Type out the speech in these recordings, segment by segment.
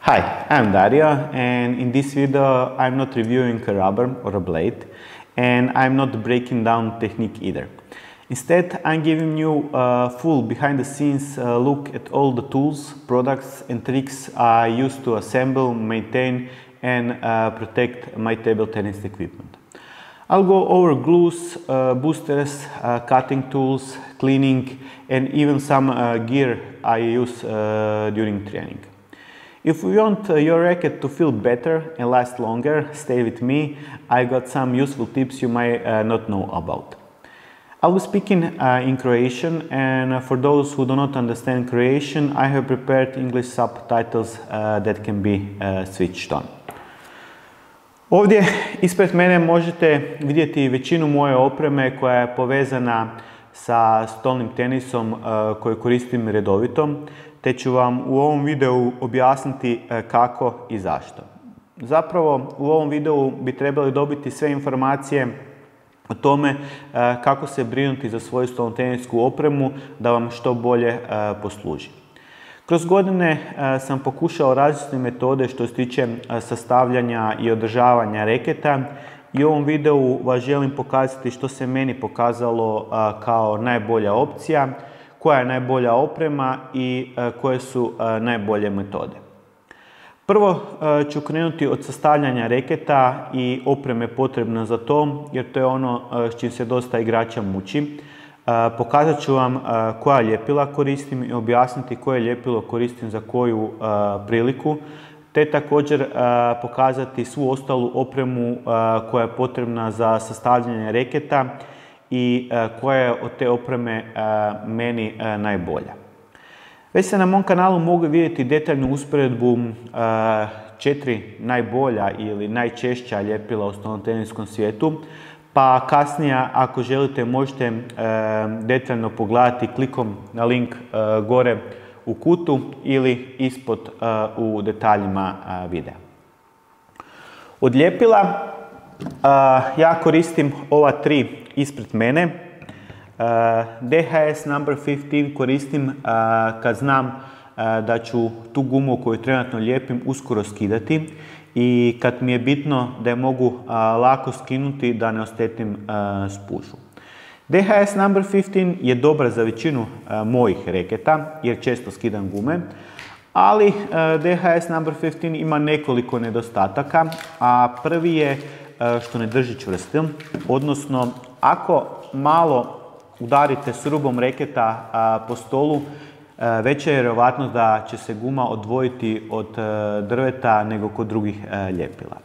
Hi, I'm Dario, and in this video I'm not reviewing a rubber or a blade, and I'm not breaking down technique either. Instead, I'm giving you a full behind the scenes look at all the tools, products and tricks I use to assemble, maintain and protect my table tennis equipment. I'll go over glues, boosters, cutting tools, cleaning and even some gear I use during training. If you want your racket to feel better and last longer, stay with me. I got some useful tips you might not know about. I'll be speaking in Croatian, and for those who do not understand Croatian, I have prepared English subtitles that can be switched on. Ovdje ispred mene možete vidjeti većinu moje opreme koja je povezana sa stolnim tenisom koji koristim redovito, te ću vam u ovom videu objasniti kako i zašto. Zapravo u ovom videu bi trebali dobiti sve informacije o tome kako se brinuti za svoju stolno tenisku opremu da vam što bolje posluži. Kroz godine sam pokušao različite metode što se tiče sastavljanja i održavanja reketa i u ovom videu vas želim pokazati što se meni pokazalo kao najbolja opcija, koja je najbolja oprema i koje su najbolje metode. Prvo ću krenuti od sastavljanja reketa i opreme potrebne za to, jer to je ono s čim se dosta igrača muči. Pokazat ću vam koja ljepila koristim i objasniti koje ljepilo koristim za koju priliku, te također pokazati svu ostalu opremu koja je potrebna za sastavljanje reketa i koja je od te opreme meni najbolja. Već se na mom kanalu mogu vidjeti detaljnu usporedbu 4 najbolja ili najčešća ljepila u stolno teniskom svijetu, pa kasnije ako želite možete detaljno pogledati klikom na link gore u kutu ili ispod u detaljima videa. Od ljepila ja koristim ova 3 ispred mene. DHS number 15 koristim kad znam da ću tu gumu koju trenutno lijepim uskoro skidati i kad mi je bitno da je mogu lako skinuti da ne oštetim spužvu. DHS number 15 je dobra za većinu mojih reketa jer često skidam gume, ali DHS number 15 ima nekoliko nedostataka, a prvi je što ne drži čvrsto, odnosno ako malo udarite s rubom reketa po stolu, veća je vjerovatnost da će se guma odvojiti od drveta nego kod drugih ljepila.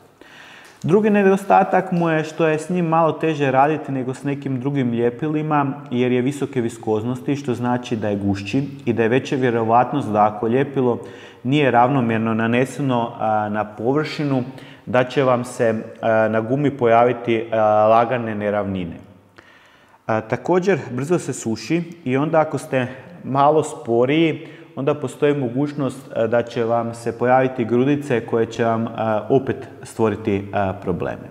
Drugi nedostatak mu je što je s njim malo teže raditi nego s nekim drugim ljepilima jer je visoke viskoznosti, što znači da je gušći i da je veća vjerovatnost da ako ljepilo nije ravnomjerno naneseno na površinu, da će vam se na gumi pojaviti lagane neravnine. Također brzo se suši i onda ako ste malo sporiji, onda postoji mogućnost da će vam se pojaviti grudice koje će vam opet stvoriti probleme.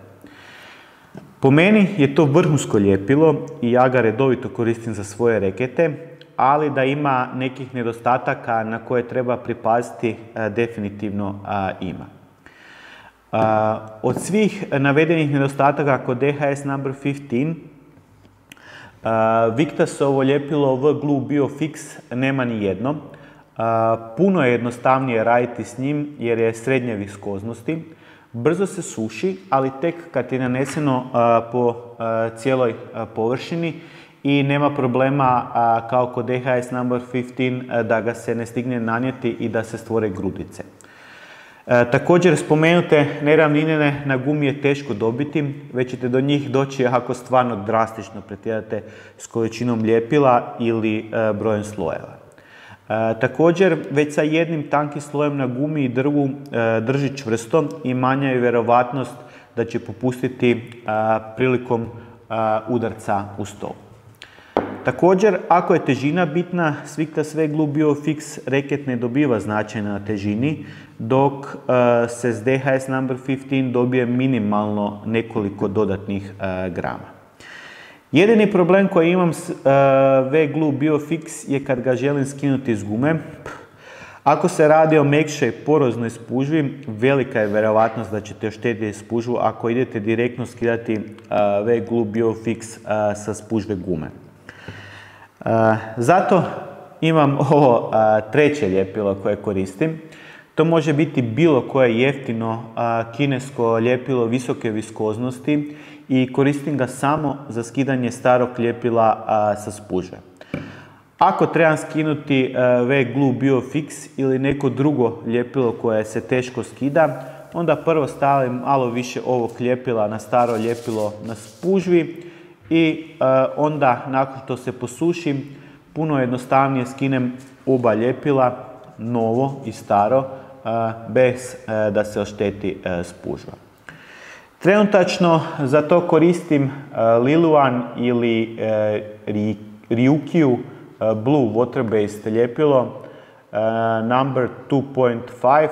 Po meni je to vrhunsko ljepilo i ja ga redovito koristim za svoje rekete, ali da ima nekih nedostataka na koje treba pripaziti definitivno ima. Od svih navedenih nedostataka kod DHS number 15, Victasovo ljepilo V-Glue BioFix nema ni jedno. Puno je jednostavnije raditi s njim jer je srednje viskoznosti. Brzo se suši, ali tek kad je naneseno po cijeloj površini i nema problema kao kod DHS number 15 da ga se ne stigne nanijeti i da se stvore grudice. Također spomenute neravnine na gumi je teško dobiti, već ćete do njih doći ako stvarno drastično pretjerate s količinom ljepila ili brojem slojeva. Također već sa jednim tankim slojem na gumi i drvu drži čvrsto i manja je vjerovatnost da će popustiti prilikom udarca u stol. Također, ako je težina bitna, s Victas V-Glue BioFix reket ne dobiva značajno na težini, dok se s DHS number 15 dobije minimalno nekoliko dodatnih grama. Jedini problem koji imam s V-Glue BioFix je kad ga želim skinuti iz gume, Ako se radi o mekšoj poroznoj spužvi, velika je vjerovatnost da ćete oštetiti spužvu ako idete direktno skidati V-Glue BioFix sa spužve gume. Zato imam ovo treće ljepilo koje koristim. To može biti bilo koje jeftino kinesko ljepilo visoke viskoznosti i koristim ga samo za skidanje starog ljepila sa spužve. Ako trebam skinuti V-Glue BioFix ili neko drugo ljepilo koje se teško skida, onda prvo stavim malo više ovog ljepila na staro ljepilo na spužvi i onda nakon što se posušim, puno jednostavnije skinem oba ljepila, novo i staro, bez da se ošteti spužva. Trenutačno za to koristim Liluan ili Ryukyu Blue Water-based ljepilo number 2.5.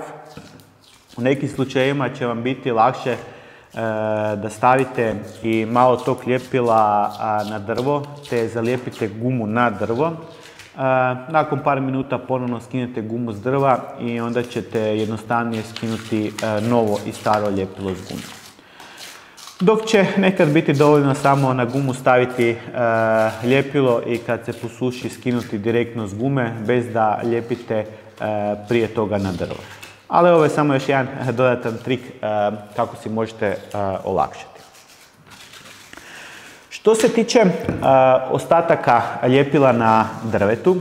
U nekim slučajevima će vam biti lakše da stavite i malo tog ljepila na drvo, te zalijepite gumu na drvo. Nakon par minuta ponovno skinete gumu s drva i onda ćete jednostavnije skinuti novo i staro ljepilo s gume. Dok će nekad biti dovoljno samo na gumu staviti ljepilo i kad se posuši skinuti direktno s gume bez da lijepite prije toga na drvo. Ali ovo je samo još jedan dodatan trik kako si možete olakšati. Što se tiče ostataka ljepila na drvetu,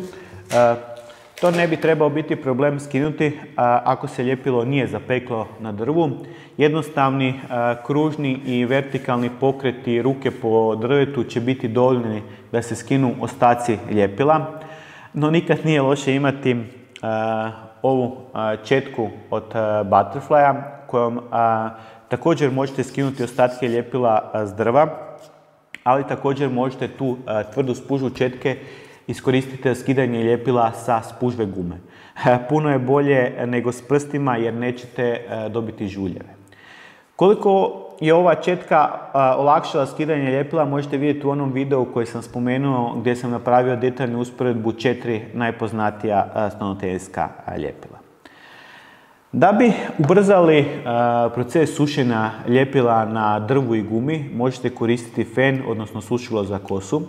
to ne bi trebao biti problem skinuti ako se ljepilo nije zapeklo na drvu. Jednostavni kružni i vertikalni pokreti ruke po drvetu će biti dovoljni da se skinu ostaci ljepila, no nikad nije loše imati ovu četku od Butterflya kojom također možete skinuti ostatke ljepila s drva, ali također možete tu tvrdu spužvu četke iskoristiti za skidanje ljepila sa spužve gume. Puno je bolje nego s prstima jer nećete dobiti žuljeve. Koliko je ova četka olakšala skidanje ljepila možete vidjeti u onom videu koji sam spomenuo gdje sam napravio detaljnu usporedbu 4 najpoznatija stanotejska ljepila. Da bi ubrzali proces sušenja ljepila na drvu i gumi možete koristiti fen, odnosno sušilo za kosu.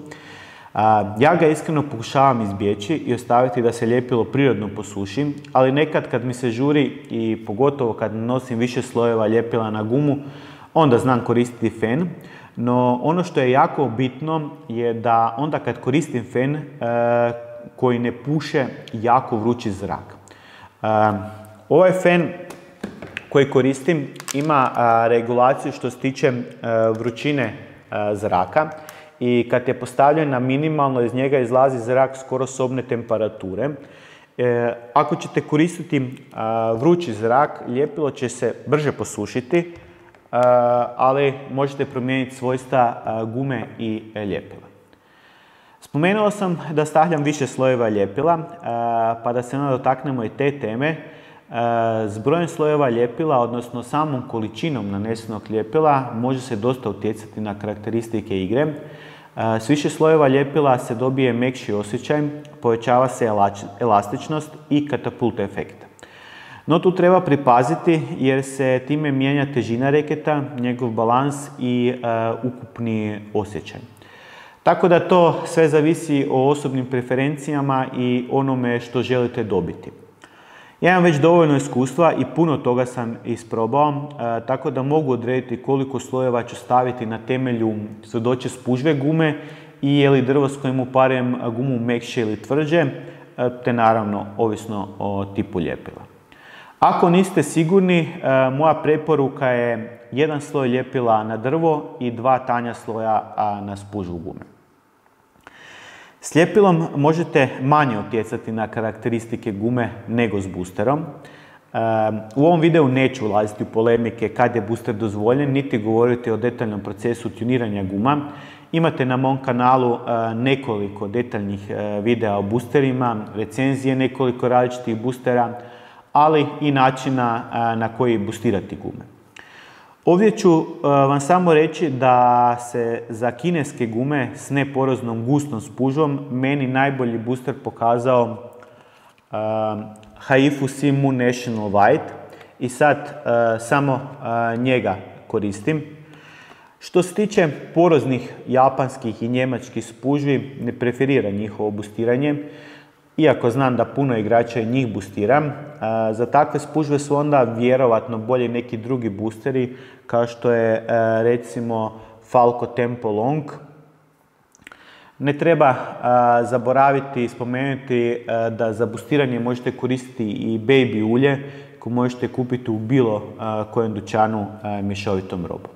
Ja ga iskreno pokušavam izbjeći i ostaviti da se ljepilo prirodno posuši, ali nekad kad mi se žuri i pogotovo kad nosim više slojeva ljepila na gumu, onda znam koristiti fen. No ono što je jako bitno je da onda kad koristim fen koji ne puše jako vrući zrak. Ovaj fen koji koristim ima regulaciju što se tiče vrućine zraka. I kad je postavljen na minimalno, iz njega izlazi zrak skoro sobne temperature. Ako ćete koristiti vrući zrak, ljepilo će se brže posušiti, ali možete promijeniti svojstva gume i ljepila. Spomenuo sam da stavljam više slojeva ljepila, pa da se onda dotaknemo i te teme. S brojem slojeva ljepila, odnosno samom količinom nanesenog ljepila, može se dosta utjecati na karakteristike igre. S više slojeva ljepila se dobije mekši osjećaj, povećava se elastičnost i katapult efekt. No tu treba pripaziti jer se time mijenja težina reketa, njegov balans i ukupni osjećaj. Tako da to sve zavisi o osobnim preferencijama i onome što želite dobiti. Ja imam već dovoljno iskustva i puno toga sam isprobao, tako da mogu odrediti koliko slojeva ću staviti na temelju tvrdoće spužve gume i je li drvo s kojim uparujem gumu mekše ili tvrđe, te naravno ovisno o tipu ljepila. Ako niste sigurni, moja preporuka je jedan sloj ljepila na drvo i 2 tanja sloja na spužvu gume. S ljepilom možete manje utjecati na karakteristike gume nego s boosterom. U ovom videu neću ulaziti u polemike kad je booster dozvoljen, niti govoriti o detaljnom procesu tuniranja guma. Imate na mom kanalu nekoliko detaljnih videa o boosterima, recenzije nekoliko različitih boostera, ali i načina na koji boostirati gume. Ovdje ću vam samo reći da se za kineske gume s neporoznom gustom spužvom meni najbolji booster pokazao Haifu Simu National White i sad samo njega koristim. Što se tiče poroznih japanskih i njemačkih spužvi, ne preferiram njihovo bustiranje, iako znam da puno igrača i njih bustiram. Za takve spužve su onda vjerovatno bolji neki drugi boosteri, kao što je recimo Falco Tempo Long. Ne treba zaboraviti i spomenuti da za bustiranje možete koristiti i baby ulje koje možete kupiti u bilo kojem dućanu mješovitom robom.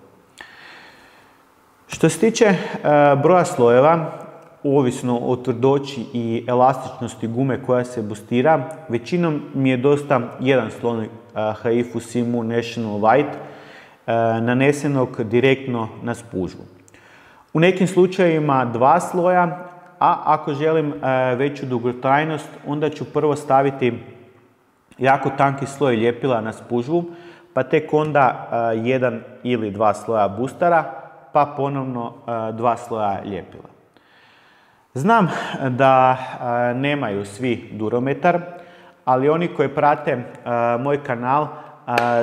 Što se tiče broja slojeva, ovisno o tvrdoći i elastičnosti gume koja se bustira, većinom mi je dosta jedan sloj Haifu Simu National White nanesenog direktno na spužvu. U nekim slučajevima 2 sloja, a ako želim veću dugotrajnost, onda ću prvo staviti jako tanki sloj ljepila na spužvu, pa tek onda 1 ili 2 sloja boostera, pa ponovno 2 sloja ljepila. Znam da nemaju svi durometar, ali oni koji prate moj kanal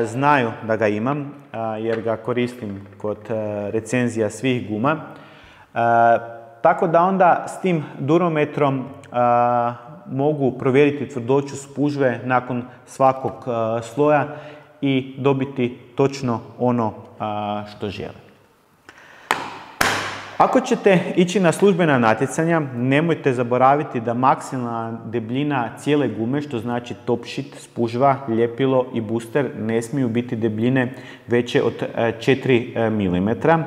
znaju da ga imam, jer ga koristim kod recenzija svih guma. Tako da onda s tim durometrom mogu provjeriti tvrdoću spužve nakon svakog sloja i dobiti točno ono što želim. Ako ćete ići na službena natjecanja, nemojte zaboraviti da maksimalna debljina cijele gume, što znači top sheet, spužva, ljepilo i booster, ne smiju biti debljine veće od 4 mm.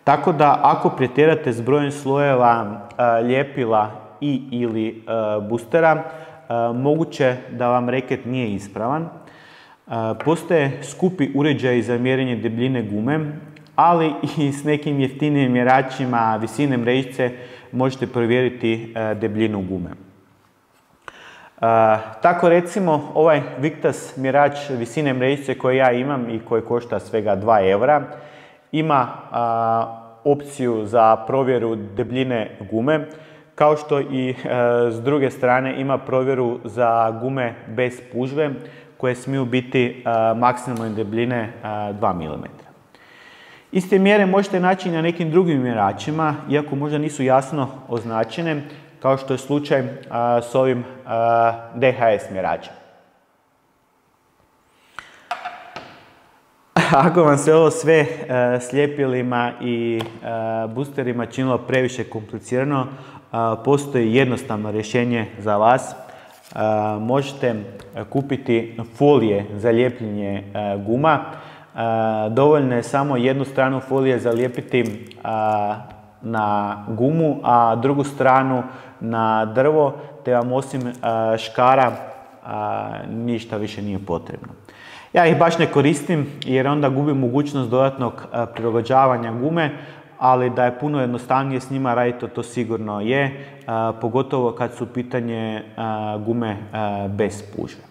Tako da ako pretjerate s brojem slojeva ljepila i ili boostera, moguće da vam reket nije ispravan. Postoje skupi uređaji za mjerenje debljine gume, ali i s nekim jeftinijim mjeračima visine mrežice možete provjeriti debljinu gume. Tako recimo ovaj Victas mjerač visine mrežice koji ja imam i koji košta svega 2 eura, ima opciju za provjeru debljine gume, kao što i s druge strane ima provjeru za gume bez spužve koje smiju biti maksimalne debljine 2 mm. Iste mjere možete naći na nekim drugim mjeračima, iako možda nisu jasno označene, kao što je slučaj s ovim DHS mjeračem. Ako vam se ovo sve s ljepilima i boosterima činilo previše komplicirano, postoji jednostavno rješenje za vas. Možete kupiti folije za lijepljenje guma. Dovoljno je samo jednu stranu folije zalijepiti na gumu, a drugu stranu na drvo, te vam osim škara ništa više nije potrebno. Ja ih baš ne koristim jer onda gubim mogućnost dodatnog prilagođavanja gume, ali da je puno jednostavnije s njima raditi, to sigurno je, pogotovo kad su u pitanje gume bez spužve.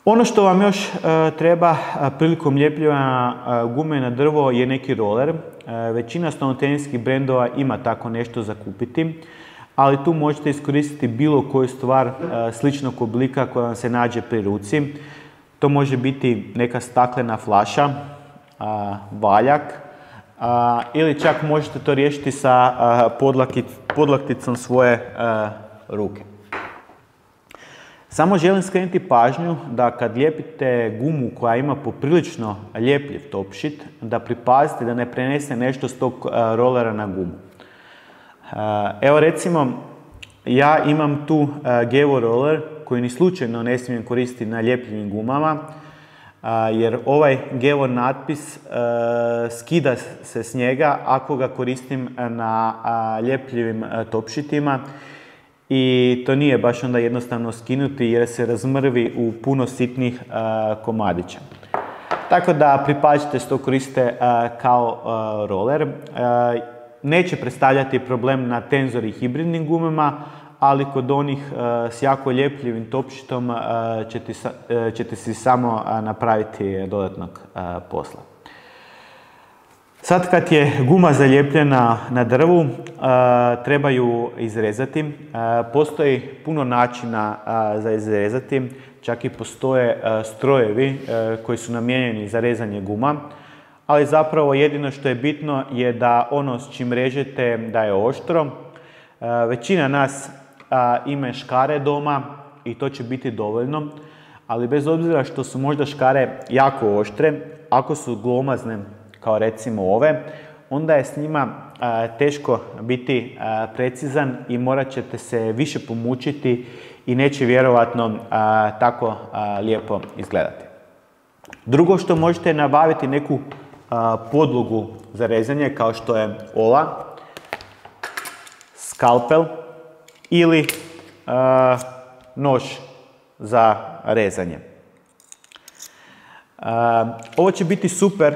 Ono što vam još treba prilikom ljepljivanja gume na drvo je neki roller. Većina stolnoteniskih brendova ima tako nešto za kupiti, ali tu možete iskoristiti bilo koju stvar sličnog oblika koja vam se nađe pri ruci. To može biti neka staklena flaša, valjak, ili čak možete to riješiti sa podlakticom svoje ruke. Samo želim skrenuti pažnju da kad lijepite gumu koja ima poprilično ljepljiv top sheet, da pripazite da ne prenese nešto s tog rolera na gumu. Evo recimo, ja imam tu Gevo roller koji ni slučajno ne smijem koristiti na ljepljivim gumama, jer ovaj Gevo natpis skida se s njega ako ga koristim na ljepljivim top sheetima. I to nije baš onda jednostavno skinuti jer se razmrvi u puno sitnih komadića. Tako da pripazite što koristite kao roller. Neće predstavljati problem na tenzor i hibridnim gumama, ali kod onih s jako ljepljivim top sheetom ćete si samo napraviti dodatnog posla. Sad kad je guma zalijepljena na drvu, treba ju izrezati. Postoji puno načina za izrezati, čak i postoje strojevi koji su namijenjeni za rezanje guma, ali zapravo jedino što je bitno je da ono s čim režete da je oštro. Većina nas ima škare doma i to će biti dovoljno, ali bez obzira što su možda škare jako oštre, ako su glomazne kao recimo ove, onda je s njima teško biti precizan i morat ćete se više pomučiti i neće vjerovatno tako lijepo izgledati. Drugo što možete nabaviti neku podlogu za rezanje kao što je ova, skalpel ili nož za rezanje. Ovo će biti super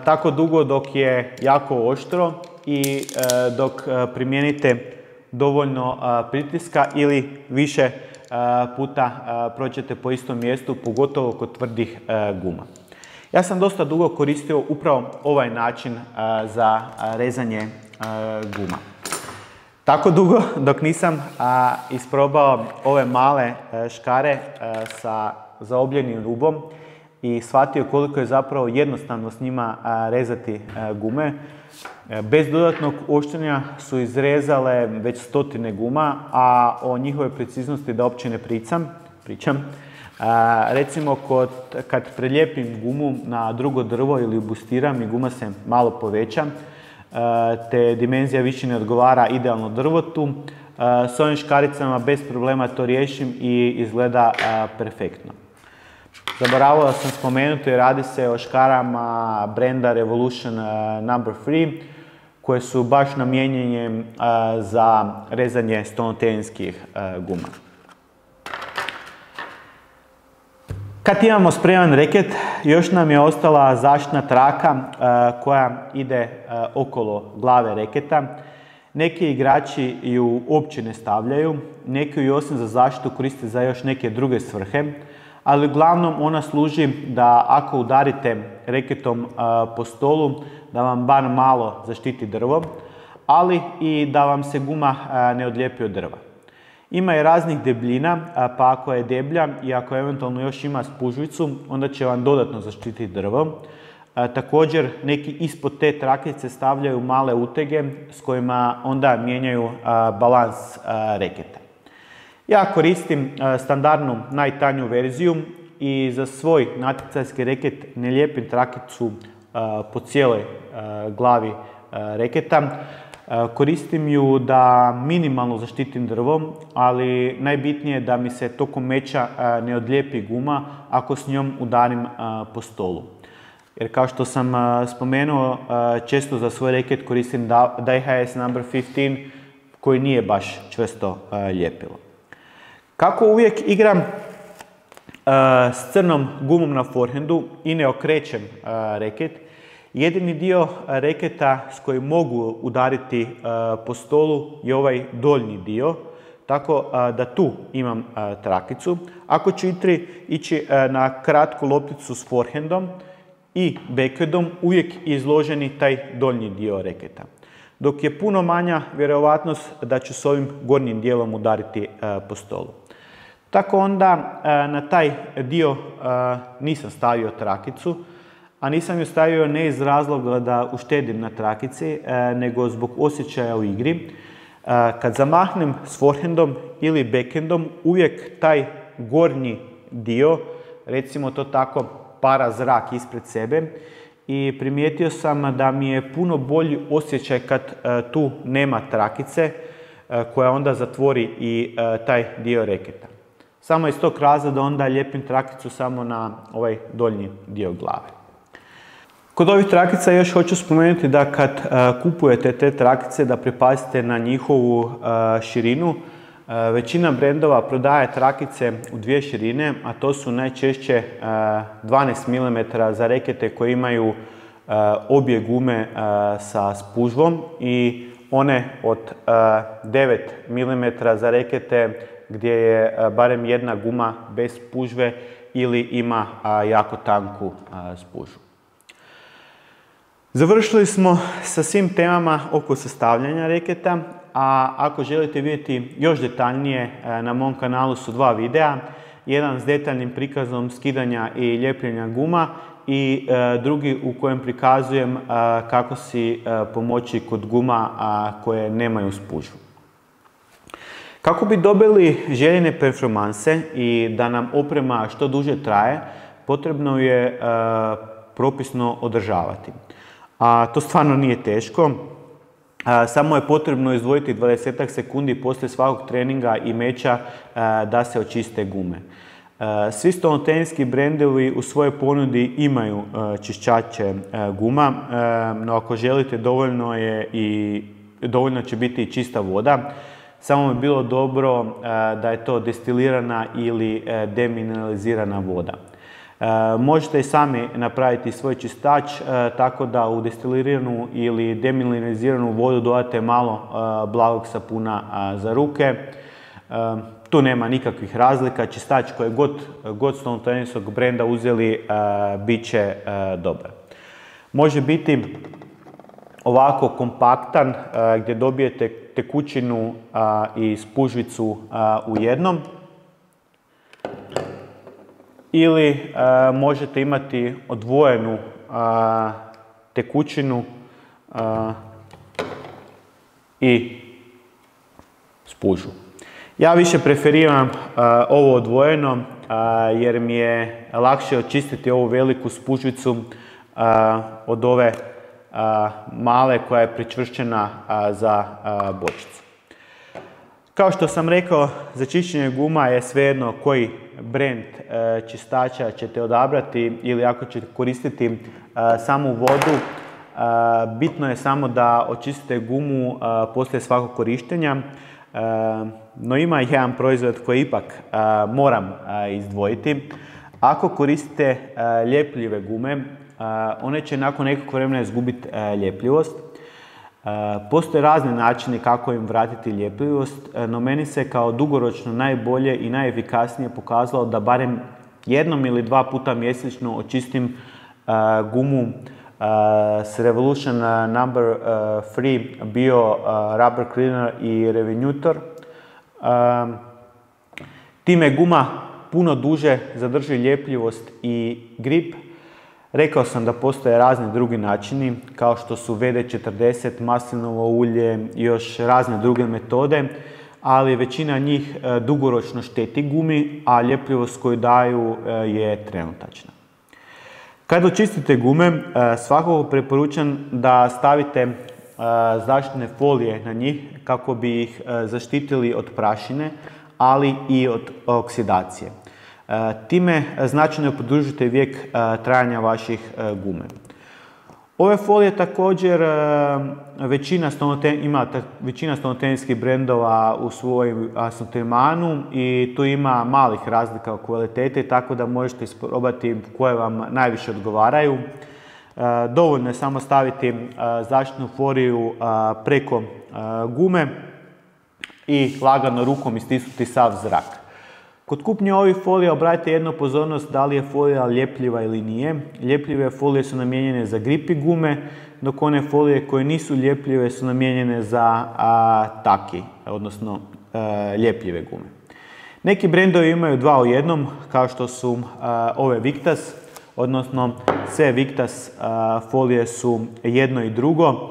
tako dugo dok je jako oštro i dok primijenite dovoljno pritiska ili više puta prođete po istom mjestu, pogotovo kod tvrdih guma. Ja sam dosta dugo koristio upravo ovaj način za rezanje guma. Tako dugo dok nisam isprobao ove male škare sa zaobljenim rubom i shvatio koliko je zapravo jednostavno s njima rezati gume. Bez dodatnog oštrenja su izrezale već stotine guma, a o njihovoj preciznosti da uopće ne pričam. Recimo kad prelijepim gumu na drugo drvo ili bustiram i guma se malo poveća, te dimenzija više ne odgovara idealno drvotu, s ovim škaricama bez problema to riješim i izgleda perfektno. Zaboravio sam spomenuti, radi se o škarama brenda Revolution No. 3 koje su baš namijenjene za rezanje stolnoterenskih guma. Kad imamo spreman reket, još nam je ostala zaštitna traka koja ide okolo glave reketa. Neki igrači ju uopće ne stavljaju, neki ju osim za zaštitu koriste za još neke druge svrhe, ali uglavnom ona služi da ako udarite reketom po stolu, da vam bar malo zaštiti drvo, ali i da vam se guma ne odlijepi od drva. Ima i raznih debljina, pa ako je deblja i ako eventualno još ima spužvicu, onda će vam dodatno zaštititi drvo. Također, neki ispod te trakice stavljaju male utege s kojima onda mijenjaju balans reketa. Ja koristim standardnu najtanju verziju i za svoj natjecajski reket ne lijepim trakicu po cijeloj glavi reketa. Koristim ju da minimalno zaštitim drvo, ali najbitnije je da mi se tokom meča ne odlijepi guma ako s njom udarim po stolu. Jer kao što sam spomenuo, često za svoj reket koristim DHS No. 15 koji nije baš čvrsto lijepilo. Kako uvijek igram s crnom gumom na forehandu i ne okrećem reket, jedini dio reketa s kojim mogu udariti po stolu je ovaj donji dio, tako da tu imam trakicu. Ako ću ići na kratku lopticu s forehandom i backhandom, uvijek je izloženi taj donji dio reketa. Dok je puno manja vjerojatnost da ću s ovim gornjim dijelom udariti po stolu. Tako onda na taj dio nisam stavio trakicu, a nisam ju stavio ne iz razloga da uštedim na trakici, nego zbog osjećaja u igri. Kad zamahnem s forehandom ili backhandom, uvijek taj gornji dio, recimo to tako, para zrak ispred sebe i primijetio sam da mi je puno bolji osjećaj kad tu nema trakice koja onda zatvori i taj dio reketa. Samo iz tog razloga onda lijepim trakicu samo na ovaj donji dio glave. Kod ovih trakica još hoću spomenuti da kad kupujete te trakice da pripazite na njihovu širinu. Većina brendova prodaje trakice u dvije širine, a to su najčešće 12 mm za rekete koji imaju obje gume sa spužvom i one od 9 mm za rekete gdje je barem jedna guma bez spužve ili ima jako tanku spužvu. Završili smo sa svim temama oko sastavljanja reketa, a ako želite vidjeti još detaljnije, na mom kanalu su dva videa. Jedan s detaljnim prikazom skidanja i ljepljenja guma i drugi u kojem prikazujem kako si pomoći kod guma koje nemaju spužvu. Kako bi dobili željene performanse i da nam oprema što duže traje, potrebno je propisno održavati. To stvarno nije teško, samo je potrebno izdvojiti 20 sekundi poslije svakog treninga i meča da se očiste gume. Svi stolnoteninski brendovi u svojoj ponudi imaju čišćače guma, no ako želite dovoljno će biti i čista voda. Samo bi bilo dobro da je to destilirana ili demineralizirana voda. Možete i sami napraviti svoj čistač tako da u destiliranu ili demineraliziranu vodu dodate malo blagog sapuna za ruke. Tu nema nikakvih razlika, čistač koji god stolnoteninskog brenda uzeli bit će dobar. Može biti ovako kompaktan gdje dobijete tekućinu i spužvicu u jednom. Ili možete imati odvojenu tekućinu i spužvu. Ja više preferiram ovo odvojeno jer mi je lakše očistiti ovu veliku spužvicu od ove male koja je pričvršćena za bočicu. Kao što sam rekao, za čišćenje guma je svejedno koji brend čistača ćete odabrati ili ako ćete koristiti samu vodu, bitno je samo da očistite gumu poslije svakog korištenja. No ima jedan proizvod koji ipak moram izdvojiti. Ako koristite ljepljive gume, one će nakon nekog vremena izgubiti ljepljivost. Postoje razni načini kako im vratiti ljepljivost, no meni se kao dugoročno najbolje i najefikasnije pokazalo da barem jednom ili dva puta mjesečno očistim gumu s Revolution Number 3 Bio Rubber Cleaner i Revenutor. Time guma puno duže zadrži ljepljivost i grip. Rekao sam da postoje razni drugi načini, kao što su WD-40, maslinovo ulje i još razne druge metode, ali većina njih dugoročno šteti gumi, a ljepljivost koju daju je trenutačna. Kad očistite gume, svakako preporučam da stavite zaštitne folije na njih kako bi ih zaštitili od prašine, ali i od oksidacije. Time značajno produžite vijek trajanja vaših gume. Ove folije također većina stolnoteninskih brendova u svojem asortimanu i tu ima malih razlika u kvaliteti, tako da možete isprobati koje vam najviše odgovaraju. Dovoljno je samo staviti zaštitnu foliju preko gume i lagano rukom istisnuti sav zrak. Kod kupnje ovih folija obratite jednu pozornost da li je folija ljepljiva ili nije. Ljepljive folije su namijenjene za grip i gume, dok one folije koje nisu ljepljive su namijenjene za taki, odnosno ljepljive gume. Neki brendovi imaju dva u jednom, kao što su ove Victas, odnosno sve Victas folije su jedno i drugo.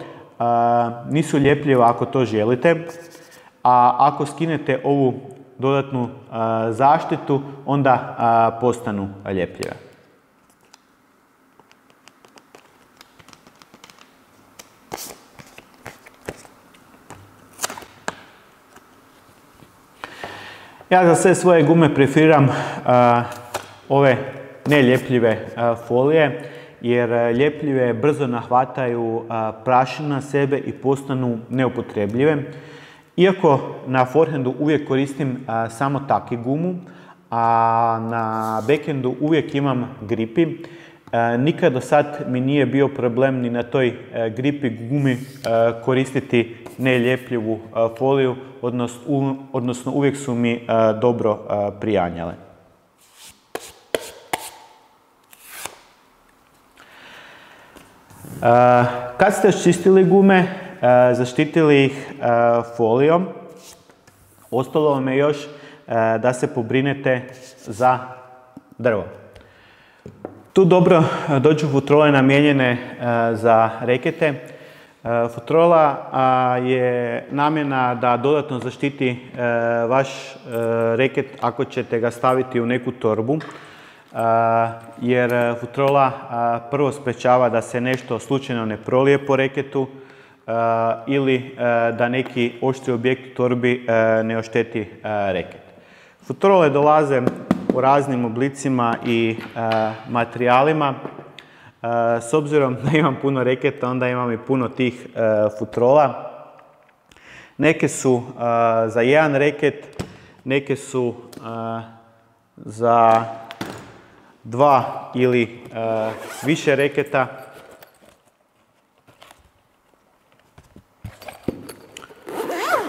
Nisu ljepljive ako to želite, a ako skinete ovu dodatnu zaštitu, onda postanu ljepljive. Ja za sve svoje gume preferiram ove neljepljive folije, jer ljepljive brzo nahvataju prašinu na sebe i postanu neupotrebljive. Iako na forehandu uvijek koristim samo taki gumu, a na backhandu uvijek imam gripi, nikad do sad mi nije bio problem ni na toj gripi gumi koristiti neljepljivu foliju, odnosno uvijek su mi dobro prijanjale. Kad ste očistili gume, zaštitili ih folijom, ostalo vam je još da se pobrinete za drvo. Tu dobro dođu futrole namijenjene za rekete. Futrola je namjena da dodatno zaštiti vaš reket ako ćete ga staviti u neku torbu, jer futrola prvo sprečava da se nešto slučajno ne prolije po reketu ili da neki oštri objekt u torbi ne ošteti reket. Futrole dolaze u raznim oblicima i materijalima. S obzirom da imam puno reketa, onda imam i puno tih futrola. Neke su za jedan reket, neke su za 2 ili više reketa.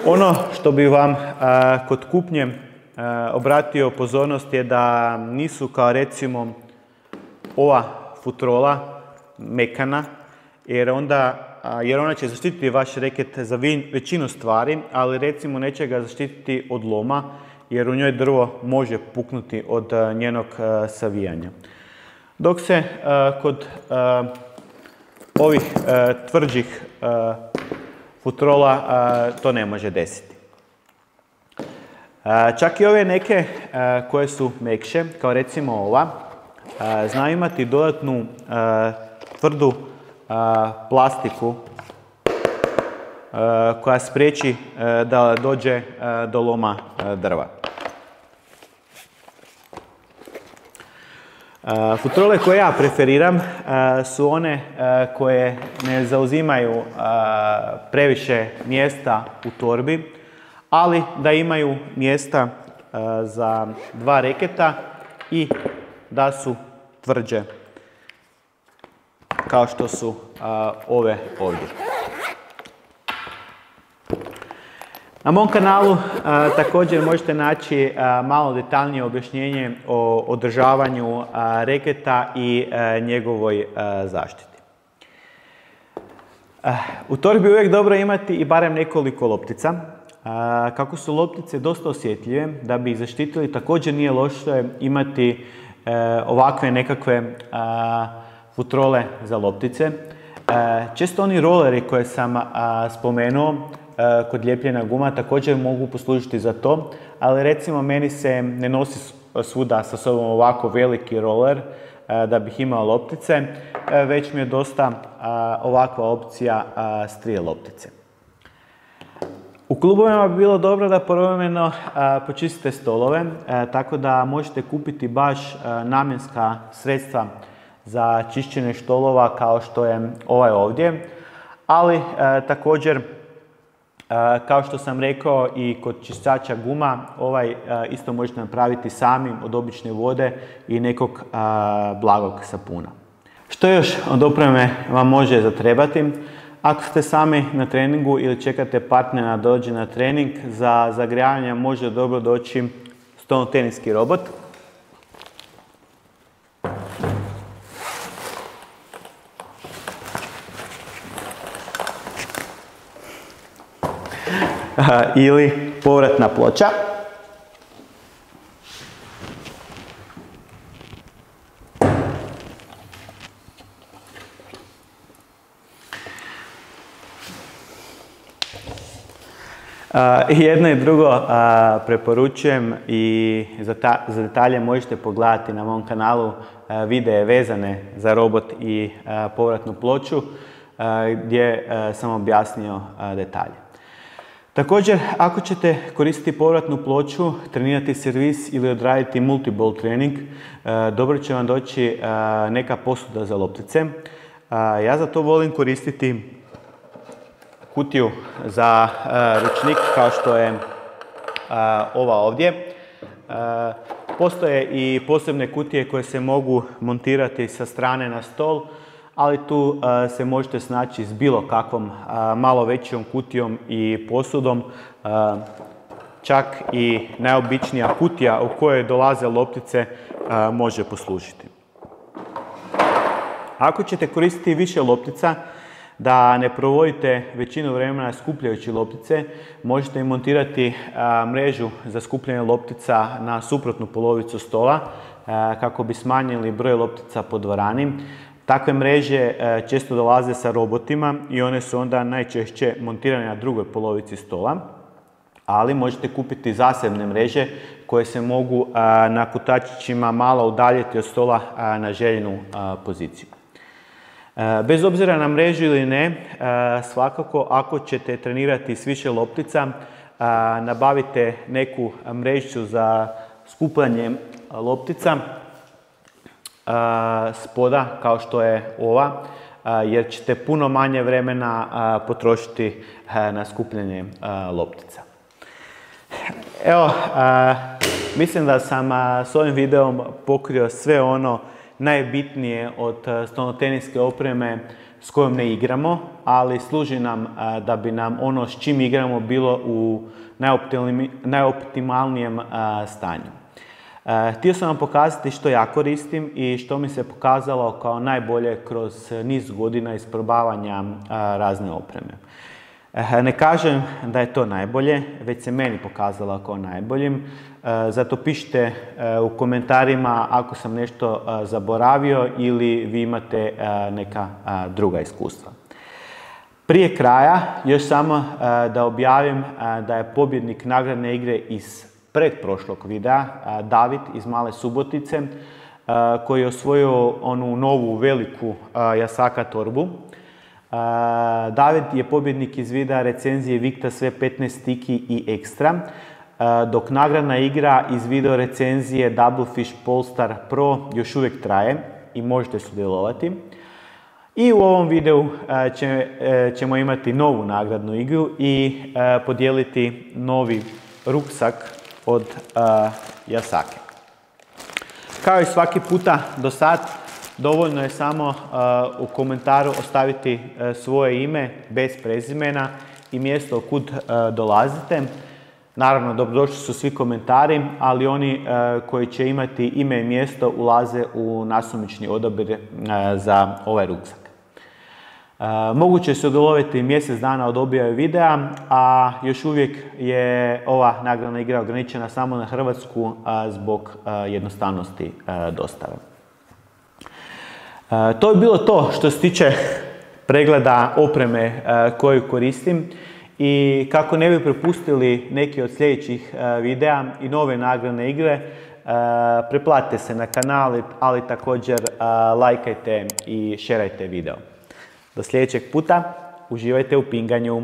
Ono što bi vam kod kupnje obratio pozornost je da nisu kao recimo ova futrola mekana, jer ona će zaštititi vaš reket za većinu stvari, ali recimo neće ga zaštititi od loma, jer u njoj drvo može puknuti od njenog savijanja. Dok se kod ovih tvrđih futrola to ne može desiti. Čak i ove neke koje su mekše, kao recimo ova, znaju imati dodatnu tvrdu plastiku koja spriječi da dođe do loma drva. Futrole koje ja preferiram su one koje ne zauzimaju previše mjesta u torbi, ali da imaju mjesta za 2 reketa i da su tvrđe kao što su ove ovdje. Na mom kanalu također možete naći malo detaljnije objašnjenje o održavanju reketa i njegovoj zaštiti. U torbi je uvijek dobro imati i barem nekoliko loptica. Kako su loptice dosta osjetljive, da bi ih zaštitili također nije loše imati ovakve nekakve futrole za loptice. Često oni roleri koje sam spomenuo kod lijepljenja guma također mogu poslužiti za to, ali recimo meni se ne nosi svuda sa sobom ovako veliki roller da bih imao loptice, već mi je dosta ovakva opcija s 3 loptice. U klubovima bi bilo dobro da povremeno počistite stolove, tako da možete kupiti baš namjenska sredstva za čišćenje stolova kao što je ovaj ovdje, ali također kao što sam rekao i kod čistača guma, ovaj isto možete napraviti sami od obične vode i nekog blagog sapuna. Što još od opreme vam može zatrebati? Ako ste sami na treningu ili čekate partnera da dođe na trening, za zagrijavanje može dobro doći stolnoteniski robot. Ili povratna ploča. Jedno i drugo preporučujem i za detalje možete pogledati na mom kanalu videe vezane za robot i povratnu ploču gdje sam objasnio detalje. Također, ako ćete koristiti povratnu ploču, trenirati servis ili odraditi multiball trening, dobro će vam doći neka posuda za loptice. Ja za to volim koristiti kutiju za ručnik kao što je ova ovdje. Postoje i posebne kutije koje se mogu montirati sa strane na stol, ali tu se možete snaći s bilo kakvom malo većom kutijom i posudom. Čak i najobičnija kutija u kojoj dolaze loptice može poslužiti. Ako ćete koristiti više loptica, da ne provodite većinu vremena skupljajući loptice, možete montirati mrežu za skupljanje loptica na suprotnu polovicu stola kako bi smanjili broj loptica po dvorani. Takve mreže često dolaze sa robotima i one su onda najčešće montirane na drugoj polovici stola, ali možete kupiti zasebne mreže koje se mogu na kotačićima malo udaljiti od stola na željenu poziciju. Bez obzira na mrežu ili ne, svakako ako ćete trenirati s više loptica, nabavite neku mrežicu za skupljanje loptica spoda kao što je ova, jer ćete puno manje vremena potrošiti na skupljanje loptica. Evo, mislim da sam s ovim videom pokrio sve ono najbitnije od stolnoteniske opreme s kojom ne igramo, ali služi nam da bi nam ono s čim igramo bilo u najoptimalnijem stanju. Htio sam vam pokazati što ja koristim i što mi se pokazalo kao najbolje kroz niz godina isprobavanja razne opreme. Ne kažem da je to najbolje, već se meni pokazalo kao najboljim. Zato pišite u komentarima ako sam nešto zaboravio ili vi imate neka druga iskustva. Prije kraja još samo da objavim da je pobjednik nagradne igre iz pretprošlog videa David iz Male Subotice koji je osvojio onu novu veliku Yasaka torbu. David je pobjednik iz videa recenzije Victa Sve 15 Sticky i Extra, dok nagradna igra iz video recenzije Double Fish Polestar Pro još uvijek traje i možete sudjelovati. I u ovom videu ćemo imati novu nagradnu igru i podijeliti novi ruksak od Yasake. Kao i svaki puta do sad, dovoljno je samo u komentaru ostaviti svoje ime bez prezimena i mjesto kud dolazite. Naravno, dobrodošli su svi komentari, ali oni koji će imati ime i mjesto ulaze u nasumični odabir za ovaj ruksak. Moguće je sudjelovati mjesec dana od objave videa, a još uvijek je ova nagradna igra ograničena samo na Hrvatsku zbog jednostavnosti dostave. To je bilo to što se tiče pregleda opreme koju koristim i kako ne bi propustili neki od sljedećih videa i nove nagradne igre, pretplatite se na kanal, ali također lajkajte i šerajte video. Do sljedećeg puta, uživajte u pinganju.